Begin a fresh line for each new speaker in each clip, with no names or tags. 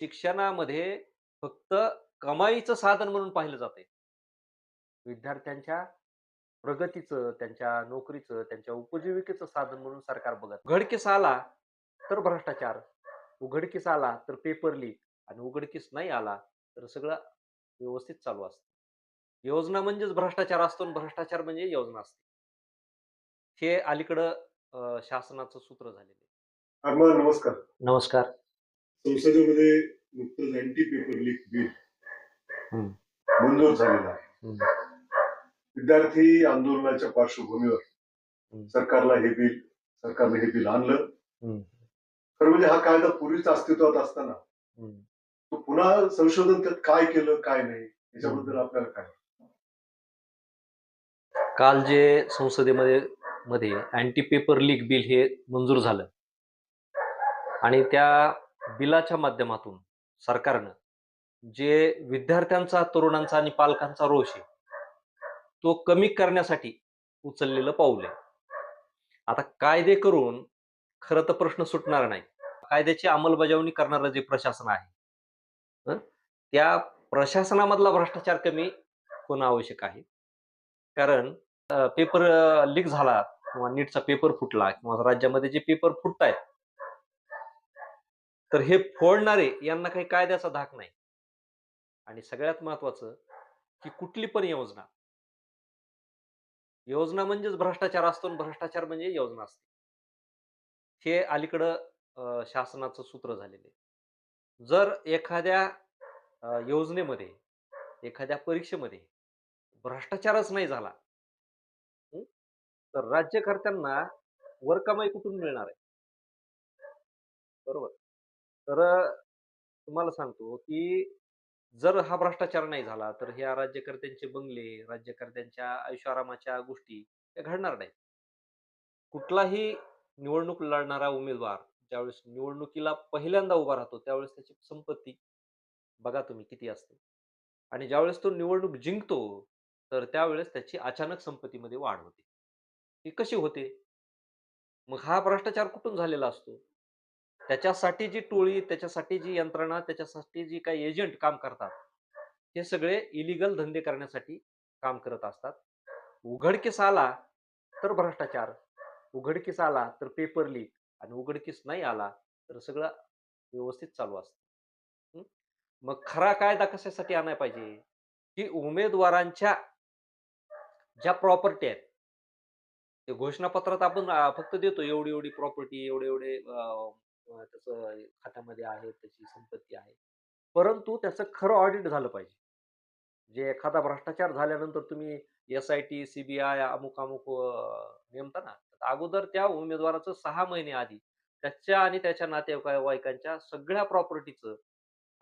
शिक्षणामध्ये फक्त कमाईचं साधन म्हणून पाहिलं जातंय. विद्यार्थ्यांच्या प्रगतीचं, त्यांच्या नोकरीचं, त्यांच्या उपजीविकेचं साधन म्हणून सरकार बघत. उघडकीस आला तर भ्रष्टाचार, उघडकीस आला तर पेपर लीक आणि उघडकीस नाही आला तर सगळं व्यवस्थित चालू असतं. योजना म्हणजेच भ्रष्टाचार असतो आणि भ्रष्टाचार म्हणजे योजना असते. हे अलीकडं शासनाचं सूत्र झालेलं आहे.
आम्हा नमस्कार.
नमस्कार.
संसदेमध्ये नुकतंच अँटी पेपर लीक बिल
हं,
मंजूर झालेलं आहे.
हं,
विद्यार्थी आंदोलनाच्या पार्श्वभूमीवर
हं,
सरकारने हे बिल आणलं.
हं,
खरं म्हणजे हा कायदा पूर्वीच अस्तित्वात असताना
हं,
तो पुन्हा संशोधन त्यात काय केलं, काय नाही
हं.
याच्याबद्दल आपल्याला काय?
काल जे संसदेमध्ये अँटी पेपर लीक बिल हे मंजूर झालं आणि त्या बिलाच्या माध्यमातून सरकारनं जे विद्यार्थ्यांचा, तरुणांचा आणि पालकांचा रोष आहे, तो कमी करण्यासाठी उचललेलं पाऊल आहे. आता कायदे करून खरं तर प्रश्न सुटणार नाही. कायद्याची अंमलबजावणी करणारं जे प्रशासन आहे, हं, त्या प्रशासनामधला भ्रष्टाचार कमी होणं आवश्यक आहे. कारण पेपर लीक झाला किंवा नीटचा पेपर फुटला किंवा राज्यामध्ये जे पेपर फुटतायत, तर हे फोडणारे यांना काही कायद्याचा धाक नाही. आणि सगळ्यात महत्त्वाचं, की कुठली पण योजना, योजना म्हणजेच भ्रष्टाचार असतो आणि भ्रष्टाचार म्हणजे योजना असते. हे अलीकडं शासनाचं सूत्र झालेलं आहे. जर एखाद्या योजनेमध्ये, एखाद्या परीक्षेमध्ये भ्रष्टाचारच नाही झाला, हं, तर राज्यकर्त्यांना वरकमाई कुठून मिळणार आहे? बरोबर. तर तुम्हाला सांगतो, की जर हा भ्रष्टाचार नाही झाला, तर ह्या राज्यकर्त्यांचे बंगले, राज्यकर्त्यांच्या ऐशोआरामाच्या गोष्टी त्या घडणार नाहीत. कुठलाही निवडणूक लढणारा उमेदवार ज्यावेळेस निवडणुकीला पहिल्यांदा उभा राहतो, त्यावेळेस त्याची संपत्ती बघा तुम्ही किती असते आणि ज्यावेळेस तो निवडणूक जिंकतो, तर त्यावेळेस त्याची अचानक संपत्तीमध्ये वाढ होते. ती कशी होते? मग हा भ्रष्टाचार कुठून झालेला असतो? त्याच्यासाठी जी टोळी, त्याच्यासाठी जी यंत्रणा, त्याच्यासाठी जी काही एजंट काम करतात, हे सगळे इलिगल धंदे करण्यासाठी काम करत असतात. उघडकीस आला तर भ्रष्टाचार, उघडकीस आला तर पेपर लीक आणि उघडकीस नाही आला तर सगळं व्यवस्थित चालू असतं. हं. मग खरा कायदा कशासाठी आणायला पाहिजे? की उमेदवारांच्या ज्या प्रॉपर्टी आहेत, ते घोषणापत्रात आपण फक्त देतो एवढी-एवढी प्रॉपर्टी, एवढे-एवढे त्याचं खात्यामध्ये आहे, त्याची संपत्ती आहे. परंतु त्याचं खरं ऑडिट झालं पाहिजे. जे एखादा भ्रष्टाचार झाल्यानंतर तुम्ही एस-आय-टी, सी-बी-आय, अमुक-अमुक नेमता ना, तर अगोदर त्या उमेदवाराचं 6 महिने आधी त्याच्या आणि त्याच्या नातेवाईकांच्या सगळ्या प्रॉपर्टीचं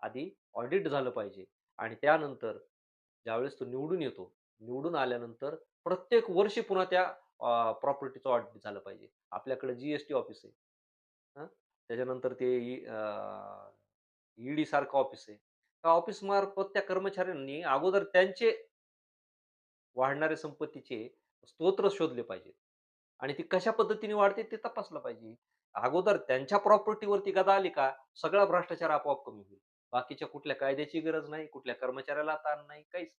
आधी ऑडिट झालं पाहिजे आणि त्यानंतर ज्यावेळेस तो निवडून येतो, निवडून आल्यानंतर प्रत्येक वर्षी पुन्हा त्या प्रॉपर्टीचं ऑडिट झालं पाहिजे. आपल्याकडे जी ऑफिस आहे. हं. त्याच्यानंतर ते ईडी सारखं ऑफिस आहे. त्या ऑफिसमार्फत त्या कर्मचाऱ्यांनी अगोदर त्यांचे वाढणाऱ्या संपत्तीचे स्तोत्र शोधले पाहिजेत आणि ती कशा पद्धतीने वाढते ते तपासलं पाहिजे. अगोदर त्यांच्या प्रॉपर्टीवरती गदा आली का सगळा भ्रष्टाचार आपोआप कमी होईल. बाकीच्या कुठल्या कायद्याची गरज नाही, कुठल्या कर्मचाऱ्याला ताण नाही, काहीच.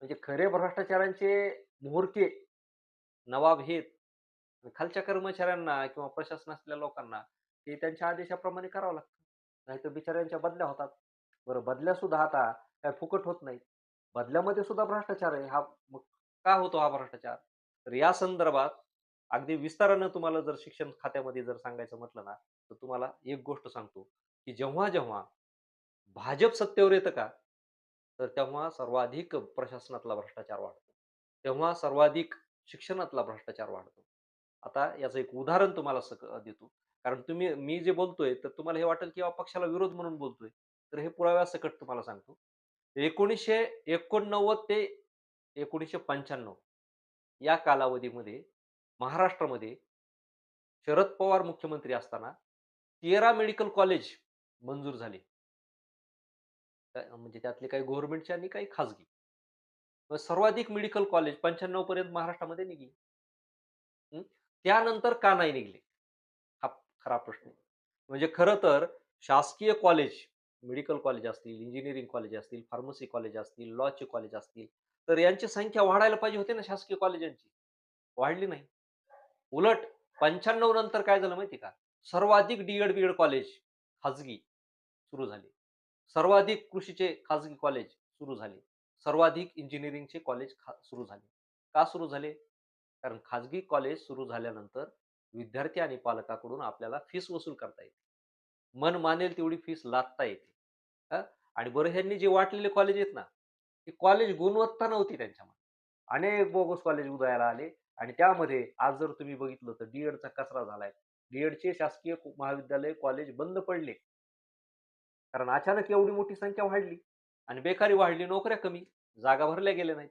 म्हणजे खरे भ्रष्टाचारांचे म्होरके नवाब हेत. खालच्या कर्मचाऱ्यांना किंवा प्रशासनातल्या लोकांना ते त्यांच्या आदेशाप्रमाणे करावं लागतं. नाहीतर बिचाऱ्यांच्या बदल्या होतात. बरं बदल्या सुद्धा आता काय फुकट होत नाहीत. बदल्यामध्ये सुद्धा भ्रष्टाचार आहे. हा मग का होतो हा भ्रष्टाचार? तर या संदर्भात अगदी विस्तारानं तुम्हाला जर शिक्षण खात्यामध्ये जर सांगायचं म्हटलं ना, तर तुम्हाला एक गोष्ट सांगतो, की जेव्हा-जेव्हा भाजप सत्तेवर येतं का, तर तेव्हा सर्वाधिक प्रशासनातला भ्रष्टाचार वाढतो. तेव्हा सर्वाधिक शिक्षणातला भ्रष्टाचार वाढतो. आता याचं एक उदाहरण तुम्हाला देतो. कारण मी जे बोलतोय, तर तुम्हाला हे वाटेल की पक्षाला विरोध म्हणून बोलतोय. तर हे पुराव्यासकट तुम्हाला सांगतो. 1989 ते 1995 या कालावधीमध्ये महाराष्ट्रामध्ये शरद पवार मुख्यमंत्री असताना 13 मेडिकल कॉलेज मंजूर झाले. म्हणजे त्यातले काही गव्हर्नमेंटचे आणि काही खाजगी. सर्वाधिक मेडिकल कॉलेज 95 पर्यंत महाराष्ट्रामध्ये निघली. हं. त्यानंतर का नाही निघले? हा खरा प्रश्न आहे. म्हणजे खरं तर शासकीय कॉलेज मेडिकल कॉलेज असतील, इंजिनिअरिंग कॉलेज असतील, फार्मसी कॉलेज असतील, लॉचे कॉलेज असतील, तर यांची संख्या वाढायला पाहिजे होती ना शासकीय कॉलेजांची. वाढली नाही. उलट 95 नंतर काय झालं माहिती का? सर्वाधिक डी-एड कॉलेज खाजगी सुरू झाले. सर्वाधिक कृषीचे खाजगी कॉलेज सुरू झाले. सर्वाधिक इंजिनिअरिंगचे कॉलेज सुरू झाले. का सुरू झाले? कारण खाजगी कॉलेज सुरू झाल्यानंतर विद्यार्थी आणि पालकाकडून आपल्याला फीस वसूल करता येते. मन मानेल तेवढी फीस लादता येते. हां. आणि बरं ह्यांनी जे वाटलेले कॉलेज आहेत ना, ती कॉलेज गुणवत्ता नव्हती त्यांच्यामध्ये. अनेक बोगस कॉलेज उदयाला आले आणि त्यामध्ये आज जर तुम्ही बघितलं तर डी-एडचा कचरा झालाय. डी-एडचे शासकीय महाविद्यालय, कॉलेज बंद पडले. कारण अचानक एवढी मोठी संख्या वाढली आणि बेकारी वाढली, नोकऱ्या कमी, जागा भरल्या गेल्या नाहीत.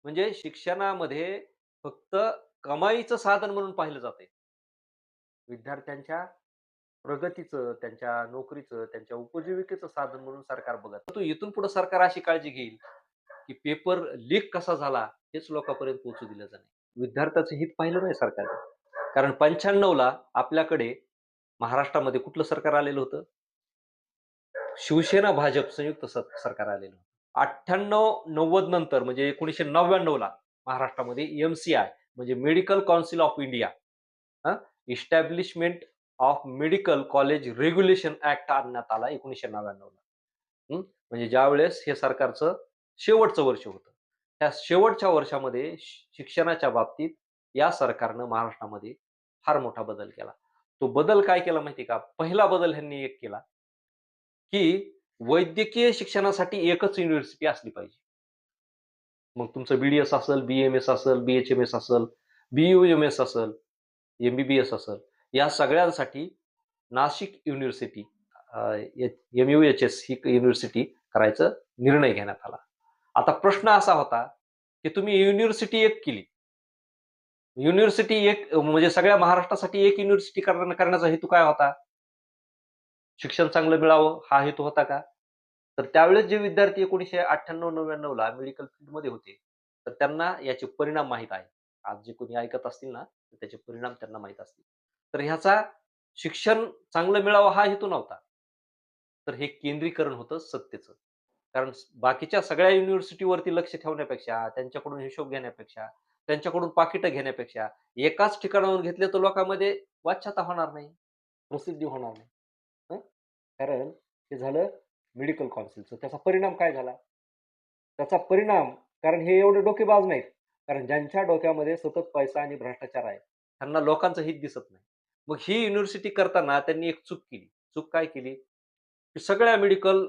म्हणजे शिक्षणामध्ये फक्त कमाईचं साधन म्हणून पाहिलं जातंय. विद्यार्थ्यांच्या प्रगतीचं, त्यांच्या नोकरीचं, त्यांच्या उपजीविकेचं साधन म्हणून सरकार बघत. परंतु इथून पुढे सरकार अशी काळजी घेईल, की पेपर लीक कसा झाला हेच लोकांपर्यंत पोहोचू दिलं जाणार नाही. विद्यार्थ्याचं हित पाहिलं नाही सरकारने. कारण 95 ला आपल्याकडे महाराष्ट्रामध्ये कुठलं सरकार आलेलं होतं? शिवसेना, भाजप संयुक्त सरकार आलेलं होतं. 98-90 नंतर म्हणजे 1999 ला महाराष्ट्रामध्ये एम-सी-आय म्हणजे medical council of India establishment of medical college regulation act आणण्यात आला 1999 ला. म्हणजे ज्यावेळेस हे सरकारचं शेवटचं वर्ष होतं. त्या शेवटच्या वर्षामध्ये शिक्षणाच्या बाबतीत या सरकारनं महाराष्ट्रामध्ये फार मोठा बदल केला. तो बदल काय केला माहिती का? पहिला बदल ह्यांनी एक केला, की वैद्यकीय शिक्षणासाठी एकच युनिव्हर्सिटी असली पाहिजे. मग तुमचं बी-डी-एस असेल, बी-एम-एस असेल, बी-एच-एम-एस असेल, बी-यू-एम-एस असेल, एम-बी-बी-एस असेल, या सगळ्यांसाठी नाशिक युनिव्हर्सिटी एम-यू-एच-एस ही युनिव्हर्सिटी करायचा निर्णय घेण्यात आला. आता प्रश्न असा होता, की तुम्ही युनिव्हर्सिटी एक केली. युनिव्हर्सिटी एक म्हणजे सगळ्या महाराष्ट्रासाठी एक युनिव्हर्सिटी करण्याचा हेतू काय होता? शिक्षण चांगलं मिळावं हा हेतू होता का? तर त्यावेळेस जे विद्यार्थी 1998-99 ला मेडिकल फील्डमध्ये होते, तर त्यांना याचे परिणाम माहीत आहेत. आज जे कोणी ऐकत असतील ना, तर त्याचे परिणाम त्यांना माहीत असतील. तर ह्याचा शिक्षण चांगलं मिळावं हा हेतू नव्हता. तर हे केंद्रीकरण होतं सत्तेचं. कारण बाकीच्या सगळ्या युनिव्हर्सिटीवरती लक्ष ठेवण्यापेक्षा, त्यांच्याकडून हिशोब घेण्यापेक्षा, त्यांच्याकडून पाकिटं घेण्यापेक्षा, एकाच ठिकाणाहून घेतले तर लोकांमध्ये वाच्यता होणार नाही, प्रसिद्धी होणार नाही. हं? कारण ते झालं मेडिकल काउन्सिलचं. त्याचा परिणाम काय झाला? त्याचा परिणाम कारण हे एवढे डोकेबाज नाहीत. कारण ज्यांच्या डोक्यामध्ये सतत पैसा आणि भ्रष्टाचार आहे, त्यांना लोकांचं हित दिसत नाही. मग ही युनिव्हर्सिटी करताना त्यांनी एक चूक केली. चूक काय केली? की सगळ्या मेडिकल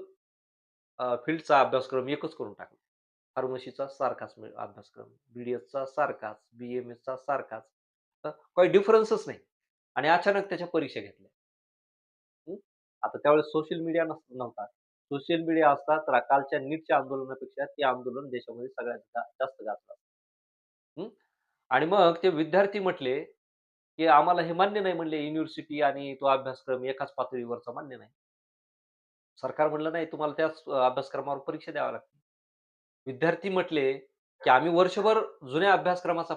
फील्डचा अभ्यासक्रम एकच करून टाकला. फार्मसीचा सारखाच अभ्यासक्रम, बी-डी-एसचा सारखाच, बी-एम-एसचा सारखाच. काही डिफरन्सच नाही आणि अचानक त्याच्या परीक्षा घेतल्या. हं. आता त्यावेळेस सोशल मीडिया नव्हता. सोशल मीडिया असता तर कालच्या नीटच्या आंदोलनापेक्षा ते आंदोलन देशामध्ये सगळ्यात जास्त गाजलं. हं. आणि मग ते विद्यार्थी म्हटले, की आम्हाला हे मान्य नाही म्हणले युनिव्हर्सिटी आणि तो अभ्यासक्रम एकाच पातळीवरचा मान्य नाही. सरकार म्हणलं नाही तुम्हाला त्याच अभ्यासक्रमावर परीक्षा द्याव्या लागतील. विद्यार्थी म्हटले, की आम्ही वर्षभर जुन्या अभ्यासक्रमाचा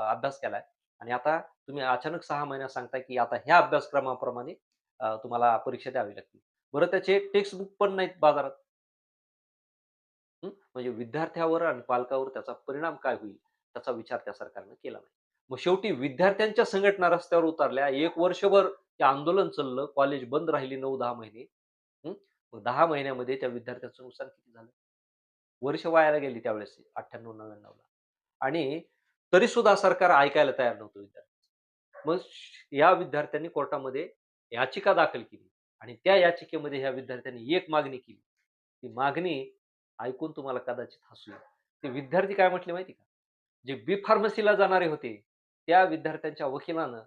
अभ्यास केलाय आणि आता तुम्ही अचानक 6 महिन्यात सांगताय, की आता ह्या अभ्यासक्रमाप्रमाणे तुम्हाला परीक्षा द्यावी लागतील. बरं त्याचे टेक्स्ट बुक पण नाहीत बाजारात. म्हणजे विद्यार्थ्यावर आणि पालकावर त्याचा परिणाम काय होईल, त्याचा विचार त्या सरकारनं केला नाही. मग शेवटी विद्यार्थ्यांच्या संघटना रस्त्यावर उतरल्या. 1 वर्षभर ते आंदोलन चाललं. कॉलेज बंद राहिली 9-10 महिने. हं. मग 10 महिन्यामध्ये त्या विद्यार्थ्याचं नुकसान किती झालं? वर्ष वायाला गेली त्यावेळेस 98-99 ला आणि तरी सुद्धा सरकार ऐकायला तयार नव्हतं विद्यार्थ्यांचं. मग या विद्यार्थ्यांनी कोर्टामध्ये याचिका दाखल केली आणि त्या याचिकेमध्ये ह्या विद्यार्थ्यांनी एक मागणी केली. ती मागणी ऐकून तुम्हाला कदाचित हसू येईल. ते विद्यार्थी काय म्हटले माहिती का? जे बी-फार्मसीला जाणारे होते, त्या विद्यार्थ्यांच्या वकिलानं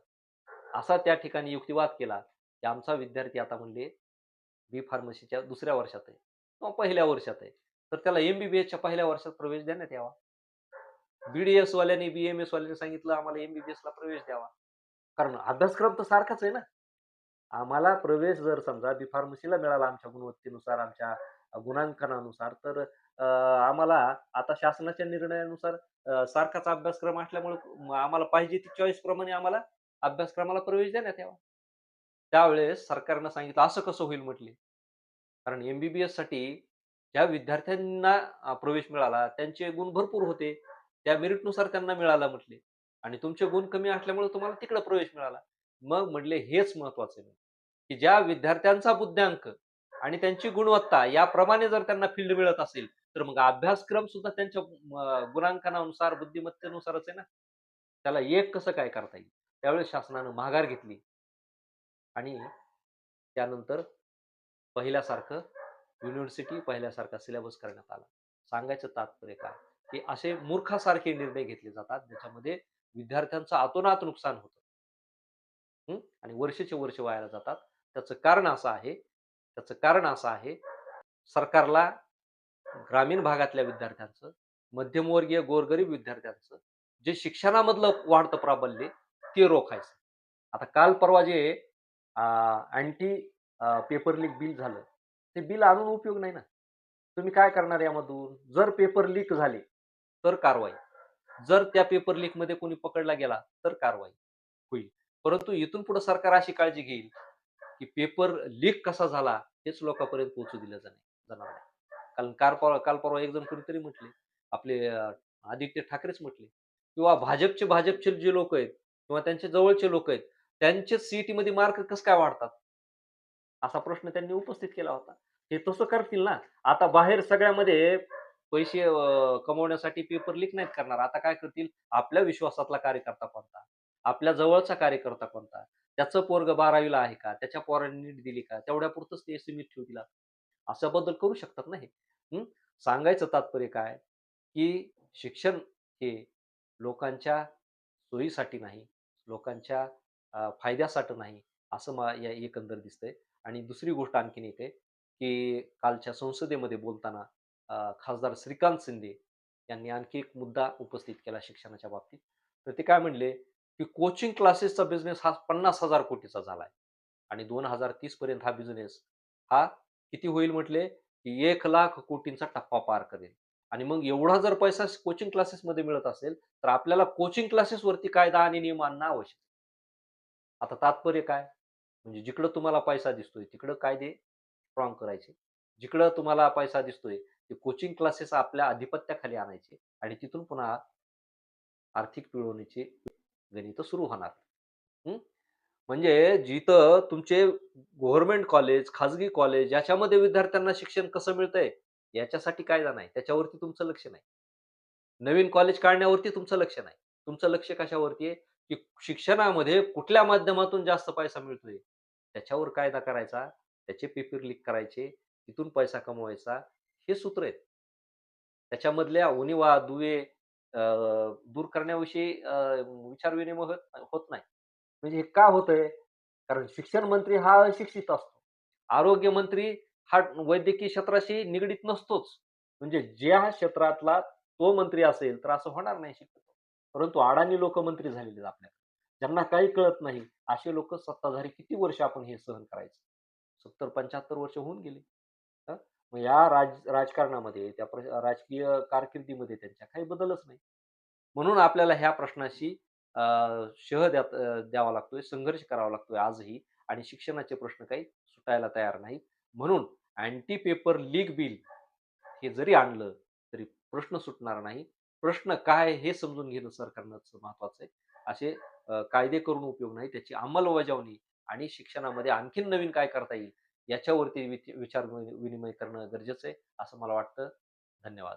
असा त्या ठिकाणी युक्तिवाद केला, की आमचा विद्यार्थी आता म्हणले बी-फार्मसीच्या दुसऱ्या वर्षात आहे किंवा पहिल्या वर्षात आहे. तर त्याला एम-बी-बी-एसच्या पहिल्या वर्षात प्रवेश देण्यात यावा. बी-डी-एस वाल्यानी, बी-एम-एस वाल्यानी सांगितलं आम्हाला एम-बी-बी-एसला प्रवेश द्यावा. कारण अभ्यासक्रम तर सारखाच आहे ना. आम्हाला प्रवेश जर समजा बी-फार्मसीला मिळाला आमच्या गुणवत्तेनुसार, आमच्या गुणांकनानुसार, तर आम्हाला आता शासनाच्या निर्णयानुसार सारखाच अभ्यासक्रम असल्यामुळे आम्हाला पाहिजे ती चॉईस प्रमाणे आम्हाला अभ्यासक्रमाला प्रवेश देण्यात यावा. त्यावेळेस सरकारनं सांगितलं, "असं कसं होईल?" म्हटले. कारण साठी ज्या विद्यार्थ्यांना प्रवेश मिळाला त्यांचे गुण भरपूर होते. त्या मेरिटनुसार त्यांना मिळाला म्हटले आणि तुमचे गुण कमी असल्यामुळे तुम्हाला तिकडे प्रवेश मिळाला. मग म्हटले हेच महत्वाचं आहे, की ज्या विद्यार्थ्यांचा बुद्ध्यांक आणि त्यांची गुणवत्ता याप्रमाणे जर त्यांना फील्ड मिळत असेल, तर मग अभ्यासक्रम सुद्धा त्यांच्या गुणांकनानुसार, बुद्धिमत्तेनुसारच आहे ना. त्याला एक कसं काय करता येईल? त्यावेळेस शासनानं माघार घेतली आणि त्यानंतर पहिल्यासारखं पहिल्यासारखा सिलेबस करण्यात आला. सांगायचं तात्पर्य काय, की असे मूर्खासारखे निर्णय घेतले जातात, ज्याच्यामध्ये विद्यार्थ्यांचं अतोनात नुकसान होतं. आणि वर्षाचे वर्ष वाया जातात. त्याचं कारण असं आहे, सरकारला ग्रामीण भागातल्या विद्यार्थ्यांचं, मध्यमवर्गीय गोरगरीब विद्यार्थ्यांचं जे शिक्षणामधलं वाढतं प्राबल्य ते रोखायचं. आता काल परवा जे अँटी पेपर लीक बिल झालं, ते बिल आणून उपयोग नाही ना. तुम्ही काय करणार यामधून? जर पेपर लीक झाले, तर कारवाई. जर त्या पेपर लीकमध्ये कोणी पकडला गेला, तर कारवाई होईल. परंतु इथून पुढे सरकार अशी काळजी घेईल, की पेपर लीक कसा झाला हेच लोकांपर्यंत पोहोचू दिलं जाणार नाही. कारण काल परवा एक जण कुणीतरी म्हटले, आपले आदित्य ठाकरेच म्हटले किंवा भाजपचे जे लोक आहेत किंवा त्यांच्या जवळचे लोक आहेत, त्यांचेच सीईटीमध्ये मार्क कसं काय वाढतात? असा प्रश्न त्यांनी उपस्थित केला होता. हे तसं करतील ना. आता बाहेर सगळ्यामध्ये पैसे कमवण्यासाठी पेपर लीक नाहीत करणार. आता काय करतील, आपल्या विश्वासातला कार्यकर्ता कोणता? आपल्या जवळचा कार्यकर्ता कोणता? त्याचं पोरगं 12वी आहे का? त्याच्या पोराने नीट दिली का? तेवढ्यापुरतंच ते सीमित ठेवतील. असा बदल करू शकतात ना हे. हं. सांगायचं तात्पर्य काय, की शिक्षण हे लोकांच्या सोयीसाठी नाही, लोकांच्या फायद्यासाठी नाही, असं या एकंदर दिसतंय. आणि दुसरी गोष्ट आणखीन एक आहे, की कालच्या संसदेमध्ये बोलताना खासदार श्रीकांत शिंदे यांनी आणखी एक मुद्दा उपस्थित केला शिक्षणाच्या बाबतीत. तर ते काय म्हणले, की कोचिंग क्लासेसचा बिझनेस हा 50,000 कोटीचा झालाय आणि 2030 पर्यंत हा बिझनेस हा किती होईल म्हटले, की 1,00,000 कोटींचा टप्पा पार करेल. आणि मग एवढा जर पैसा कोचिंग क्लासेसमध्ये मिळत असेल, तर आपल्याला कोचिंग क्लासेसवरती कायदा आणि नियम आणणं आवश्यक आहे. आता तात्पर्य काय? म्हणजे जिकडं तुम्हाला पैसा दिसतोय, तिकडं कायदे स्ट्राँग करायचे. जिकडं तुम्हाला पैसा दिसतोय, ते कोचिंग क्लासेस आपल्या अधिपत्याखाली आणायचे आणि तिथून पुन्हा आर्थिक पिळवणीची गणितं सुरू होणार. हं. म्हणजे जिथं तुमचे गव्हर्नमेंट कॉलेज, खाजगी कॉलेज याच्यामध्ये विद्यार्थ्यांना शिक्षण कसं मिळतंय, याच्यासाठी कायदा नाही. त्याच्यावरती तुमचं लक्ष नाही. नवीन कॉलेज काढण्यावरती तुमचं लक्ष नाही. तुमचं लक्ष कशावरती आहे, की शिक्षणामध्ये कुठल्या माध्यमातून जास्त पैसा मिळतोय, त्याच्यावर कायदा करायचा, त्याचे पेपर लीक करायचे, तिथून पैसा कमवायचा, हे सूत्र आहेत. त्याच्यामधल्या उणिवा, दुवे दूर करण्याविषयी विचार-विनिमय होत नाही. म्हणजे हे का होतंय? कारण शिक्षण मंत्री हा अशिक्षित असतो. आरोग्य मंत्री हा वैद्यकीय क्षेत्राशी निगडीत नसतोच. म्हणजे ज्या क्षेत्रातला तो मंत्री असेल, तर असं होणार नाही शक्यतो. परंतु अडाणी लोकं मंत्री झालेले आहेत आपल्याकडे. ज्यांना काही कळत नाही, असे लोकं सत्ताधारी किती वर्ष आपण हे सहन करायचं? 70-75 वर्ष होऊन गेली. हं. मग या राजकारणामध्ये त्या राजकीय कारकिर्दीमध्ये त्यांच्या काही बदलच नाही. म्हणून आपल्याला ह्या प्रश्नाशी अ, द्यावा लागतोय, संघर्ष करावा लागतोय आजही आणि शिक्षणाचे प्रश्न काही सुटायला तयार नाहीत. म्हणून अँटी पेपर लीक बिल हे जरी आणलं, तरी प्रश्न सुटणार नाही. प्रश्न काय हे समजून घेणं सरकारनंच महत्वाचं आहे. असे कायदे करून उपयोग नाही. त्याची अंमलबजावणी आणि शिक्षणामध्ये आणखीन नवीन काय करता येईल याच्यावरती विचार विनिमय करणं गरजेचं आहे, असं मला वाटतं. धन्यवाद.